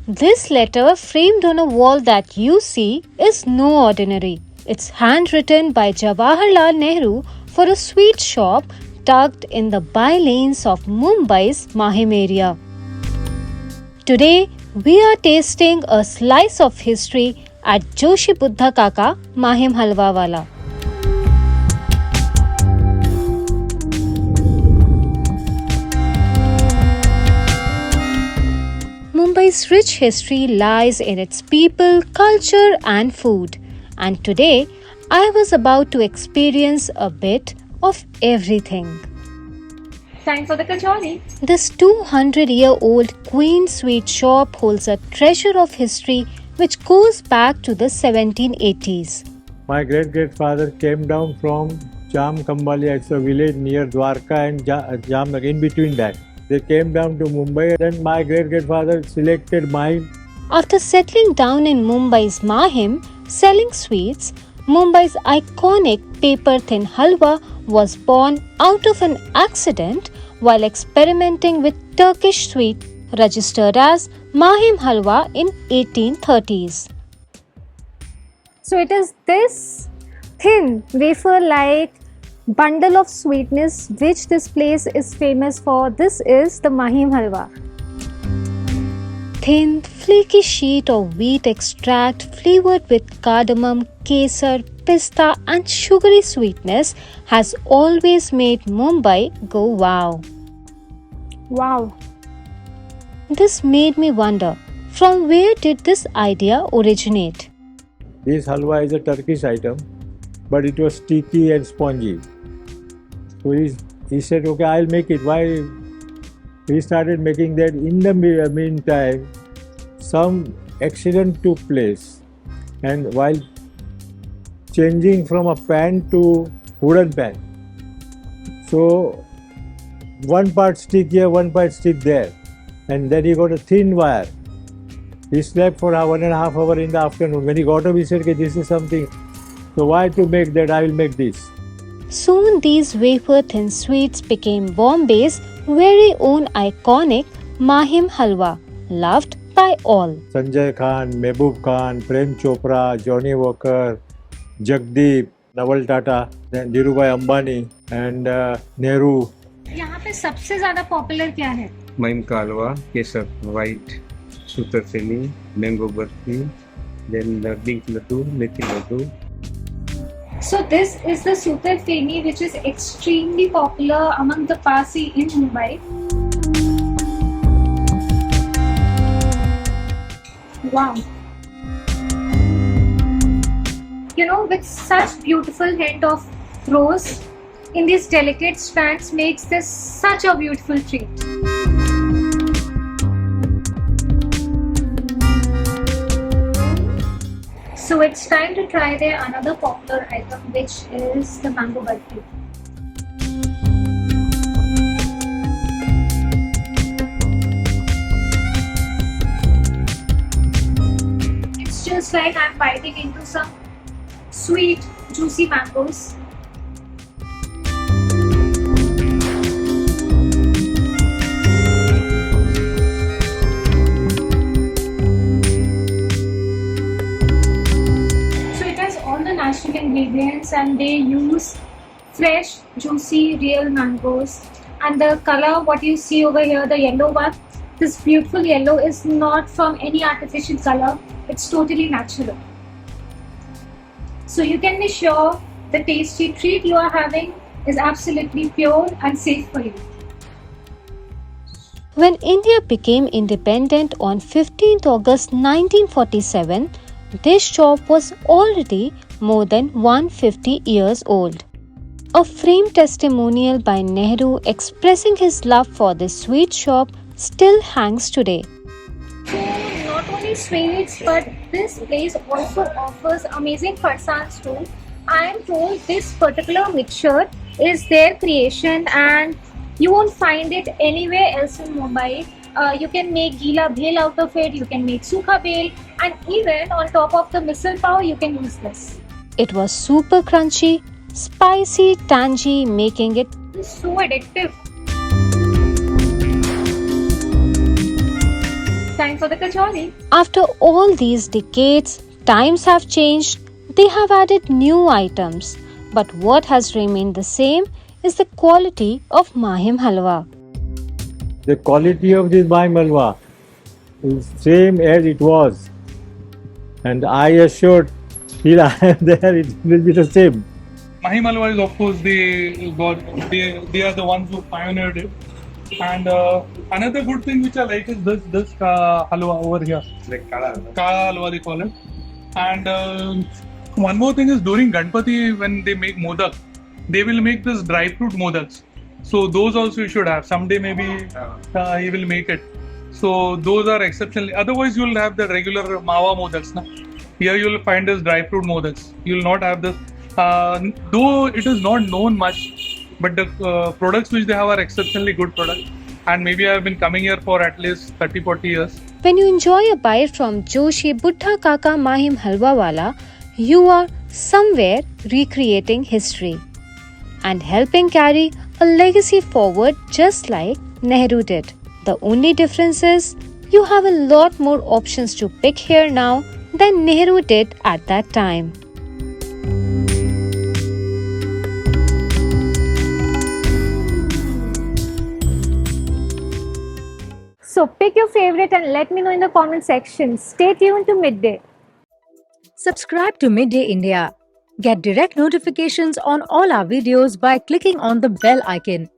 This letter framed on a wall that you see is no ordinary. It's handwritten by Jawaharlal Nehru for a sweet shop tucked in the by-lanes of Mumbai's Mahim area. Today, we are tasting a slice of history at Joshi Buddha Kaka Mahim Halwa Wala. Mumbai's rich history lies in its people, culture, and food. And today, I was about to experience a bit of everything. Time for the kachori. This 200-year-old Queen Sweet shop holds a treasure of history which goes back to the 1780s. My great-grandfather came down from Jam Kambali. It's a village near Dwarka and Jam, in between that. They came down to Mumbai, and my great-grandfather selected Mahim. After settling down in Mumbai's Mahim, selling sweets, Mumbai's iconic paper-thin halwa was born out of an accident while experimenting with Turkish sweet registered as Mahim Halwa in 1830s. So it is this thin wafer-like bundle of sweetness which this place is famous for. This is the Mahim Halwa. Thin, flaky sheet of wheat extract flavored with cardamom, kesar, pista and sugary sweetness has always made Mumbai go wow. Wow. This made me wonder, from where did this idea originate? This halwa is a Turkish item, but it was sticky and spongy. So he said, okay, I'll make it. Why? He started making that. In the meantime, some accident took place, and while changing from a pan to wooden pan, so one part stick here, one part stick there, and then he got a thin wire. He slept for 1.5 hours in the afternoon. When he got up, he said, okay, this is something. So why to make that? I will make this. Soon these wafer-thin sweets became Bombay's very own iconic Mahim Halwa, loved by all. Sanjay Khan, Mehboob Khan, Prem Chopra, Johnny Walker, Jagdeep, Naval Tata, then Dhirubhai Ambani and Nehru. यहाँ पे सबसे ज़्यादा popular क्या है? महिम का हलवा, केसर, white, sutarfeni, mango barfi, then zinc laddu, methi laddu. So this is the Sutar Feni, which is extremely popular among the Parsi in Mumbai. Wow. You know, with such beautiful hint of rose in these delicate strands makes this such a beautiful treat. So it's time to try their another popular item, which is the mango barfi. It's just like I'm biting into some sweet, juicy mangoes. Natural ingredients, and they use fresh, juicy, real mangoes. And the color, what you see over here, the yellow one, this beautiful yellow is not from any artificial color. It's totally natural. So you can be sure the tasty treat you are having is absolutely pure and safe for you. When India became independent on 15th August 1947, this shop was already more than 150 years old. A framed testimonial by Nehru expressing his love for this sweet shop still hangs today. So not only sweets, but this place also offers amazing farsans too. I am told this particular mixture is their creation and you won't find it anywhere else in Mumbai. You can make gila bhel out of it, you can make sukha bhel, and even on top of the misal pav you can use this. It was super crunchy, spicy, tangy, making it so addictive. Time for the kachori. After all these decades, times have changed, they have added new items. But what has remained the same is the quality of Mahim Halwa. The quality of this Mahim Halwa is same as it was. And I assured till I am there, it will be the same. Mahim Halwa is, of course, they are the ones who pioneered it. And another good thing which I like is this halwa over here. Like kala. Kala halwa they call it. And one more thing is during Ganpati when they make modak, they will make this dry fruit modaks. So those also you should have. Someday maybe he will make it. So those are exceptionally. Otherwise you will have the regular mawa modaks. Na? Here you will find this dry fruit modaks. You will not have this. Though it is not known much, but the products which they have are exceptionally good products. And maybe I have been coming here for at least 30-40 years. When you enjoy a bite from Joshi Buddha Kaka Mahim Halwa Wala, you are somewhere recreating history and helping carry a legacy forward just like Nehru did. The only difference is you have a lot more options to pick here now than Nehru did at that time. So pick your favorite and let me know in the comment section. Stay tuned to Midday. Subscribe to Midday India. Get direct notifications on all our videos by clicking on the bell icon.